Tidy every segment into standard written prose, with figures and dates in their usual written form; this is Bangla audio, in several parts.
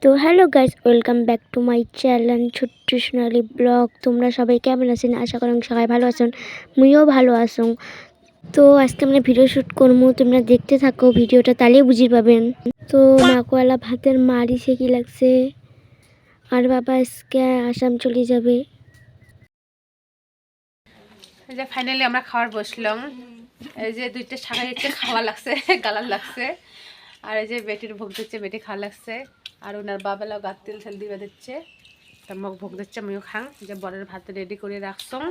তো hello guys, welcome back to my channel ছোট্ট সোনালি ব্লগ। তোমরা সবাই কেমন আছেন? আশা করি সবাই ভালো আছেন, মুইও ভালো আছো। তো আজকে আমরা ভিডিও শ্যুট করবো, তোমরা দেখতে থাকো ভিডিওটা, তাহলেই বুঝি পাবেন। তো মাকওয়ালা ভাতের মারি সে কি লাগছে, আর বাবা আজকে আসাম চলে যাবে। এই যে ফাইনালি আমরা খাওয়ার বসলাম। এই যে দুইটা শাখা হচ্ছে খাওয়া লাগছে, গালার লাগছে। আর এই যে বেটির ভোগ দিচ্ছে, বেটি খাওয়া লাগছে। আর ওনার বাবালাও গাত তেল তেল দিবে দিচ্ছে, তার মুখ ভোগ দিচ্ছে, আমিও খাং। যে বরের ভাত রেডি করে রাখছং,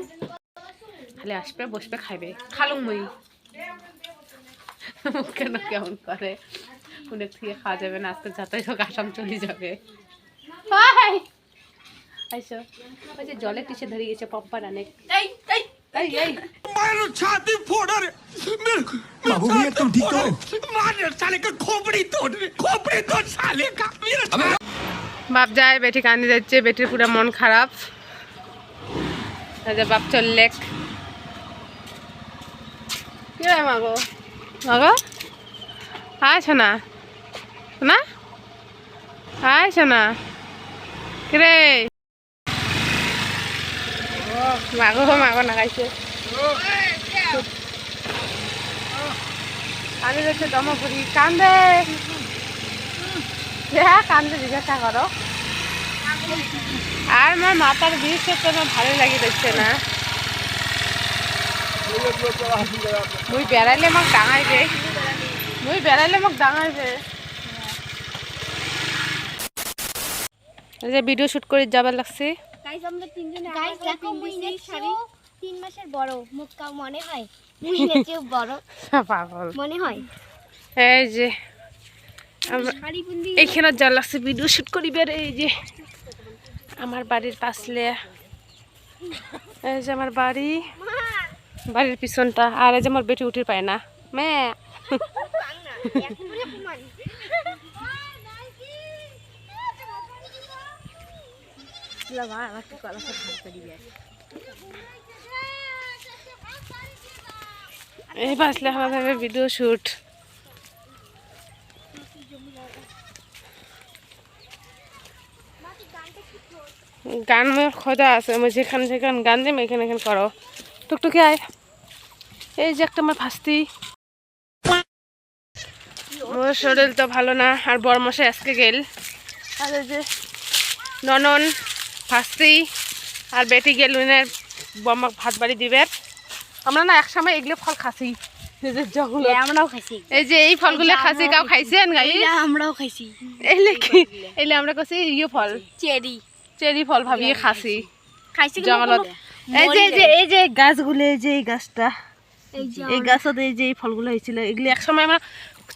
খালি আসবে বসবে খাইবে। খালুম মুই কেন কেমন করে, অনেক থেকে খাওয়া যাবে না আজকে, যাতাই হোক আসাম চলে যাবে। আইসো ওই যে জলে কিসে ধরে গেছে পম্পার অনেক। छाती फोड़ रे बाबू भैया तुम ठीक हो? मार साले का खोपड़ी तोड़ साले का। বাপ যায়, বেটি কান্দি যাচ্ছে, বেটির পুরো মন খারাপ। বাপ চললে কি রে মাগো, মাগো আয় না না, আয় না কিরে মাগো, মাগো না খাইছে কান্দে যাচ্ছে, দমা করি কান্দে, কান্দে জিজ্ঞাসা করো। আর আমার মাথার বিষ তো আমার ভালো লাগে দেখছে না, মুই বেড়াইলে আমাকে ডাঙাইবে, মুই বেড়াইলে আমাকে ডাঙাইবে। যে ভিডিও শুট করে যাবার লাগছে। গাইস আমরা তিনজনে, গাইস দেখো মুই শাড়ি 3 মাসের বড়, মুখ কাও মনে হয় মুই নেচেও বড় পাগল মনে হয়। এই যে এইখানে যা লাগছে ভিডিও শুট করিবার। এই যে আমার বাড়ির পাশলে, এই যে আমার বাড়ি, বাড়ির পিছনটা। আর এই যে আমার বেটি উঠে পায় না মে এই বাসলে আমাদের ভিডিও শুট। গান খোঁজা আছে, আমি যেখানে যেখানে গান দিম এখানে এখানে করো। টুকটুকি আয়। এই যে একটা আমার ফাস্তি, মোর শরীর তো ভালো না, আর বড় মশাই আজকে গেল। আর এই যে ননন ফাস্তি আর বেটি গেল, বম্মাক ভাত বাড়ি দিবে। আমরা না একসময় এগুলো ফল খাসি, আমরাও খাইছি। এই যে এই ফলগুলো খাসি, কাউ খাইছেন গাই? আমরাও খাইছি। এলে কি এলে আমরা কাছে ইয়ে ফল, চেরি চেরি ফল ভাবিয়ে খাসি খাইছি জঙ্গলত। এই যে এই যে গাছগুলো, এই যে এই গাছটা, এই গাছত এই যে এই ফলগুলো হয়েছিল, এগুলি একসময় আমরা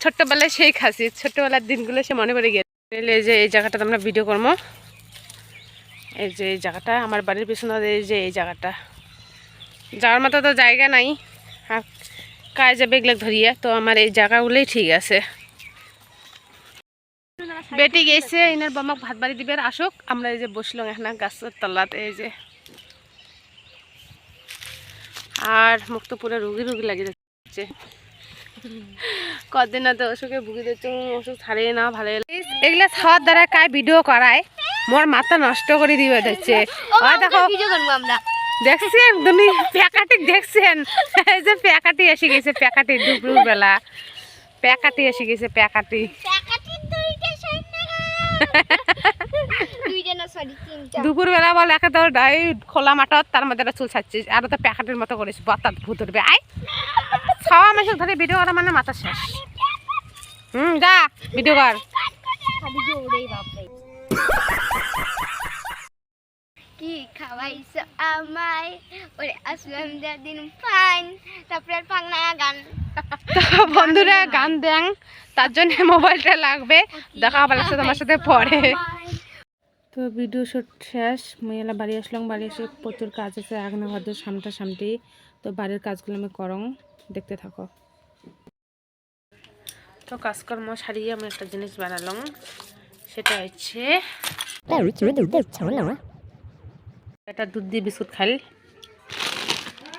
ছোট্টবেলায় সেই খাসি, ছোট্টবেলার দিনগুলো সে মনে পড়ে গেছে। এই যে এই জায়গাটাতে আমরা ভিডিও করবো। এই যে এই জায়গাটা আমার বাড়ির পিছনে, এই যে এই জায়গাটা যাওয়ার মতো তো জায়গা নাই, আর কাজ যাবে এগুলো ধরিয়ে, তো আমার এই জায়গাগুলোই ঠিক আছে। বেটি গেছে এনার বামাক ভাত বাড়ি দিবে, আসুক। আমরা এই যে বসলাম এখন গাছের তলাত, এই যে আর মুখ তো পুরো রুগী রুগী লাগে যাচ্ছে, কদিন না তো অসুখে ভুগি দিচ্ছে, অসুখ ছাড়িয়ে না ভালো। এগুলা খাওয়ার দ্বারা কায় ভিডিও করায়, মোর মাথা নষ্ট করে দিবে যাচ্ছে। দেখো দেখছেন দুনি প্যাকাটি দেখছেন, এই যে প্যাকাটি এসে গেছে, প্যাকাটি দুপুর বেলা প্যাকাটি এসে গেছে, প্যাকাটি দুপুর বেলা বল একে তো খোলা মাঠত, তার মধ্যে চুল ছাড়ছিস, আর তো প্যাকাটির মতো করিস, বাতাত ভূত উঠবে। আই খাওয়া মাসে ধরে ভিডিও করা মানে মাথা শেষ। যা ভিডিও কর। কি খাওয়াইছো আমায় ওরে আসলাম দিন ফাইন, তারপরে পাংনা গান। বন্ধুরা গান দেন, তার জন্য মোবাইলটা লাগবে, দেখা আবার লাগছে তোমার সাথে পরে। তো ভিডিও শুট শেষ, মুই এলা বাড়ি আসলাম। বাড়ি এসে প্রচুর কাজ আছে, আগ্নে ভদ্র সামটা সামটি, তো বাড়ির কাজগুলো আমি করং, দেখতে থাকো। তো কাজকর্ম সারিয়ে আমি একটা জিনিস বানালাম, সেটা হচ্ছে একটা দুধ দিয়ে বিস্কুট খাই।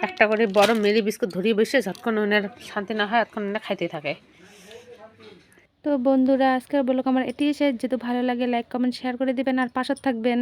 একটা করে বড় মেরি বিস্কুট ধরিয়ে বসে, যতক্ষণ ওনার শান্তি না হয় ততক্ষণ ওনার খাইতে থাকে। তো বন্ধুরা আজকের ব্লগ আমার এটিই শেষ। যদি ভালো লাগে লাইক কমেন্ট শেয়ার করে দিবেন আর পাশে থাকবেন।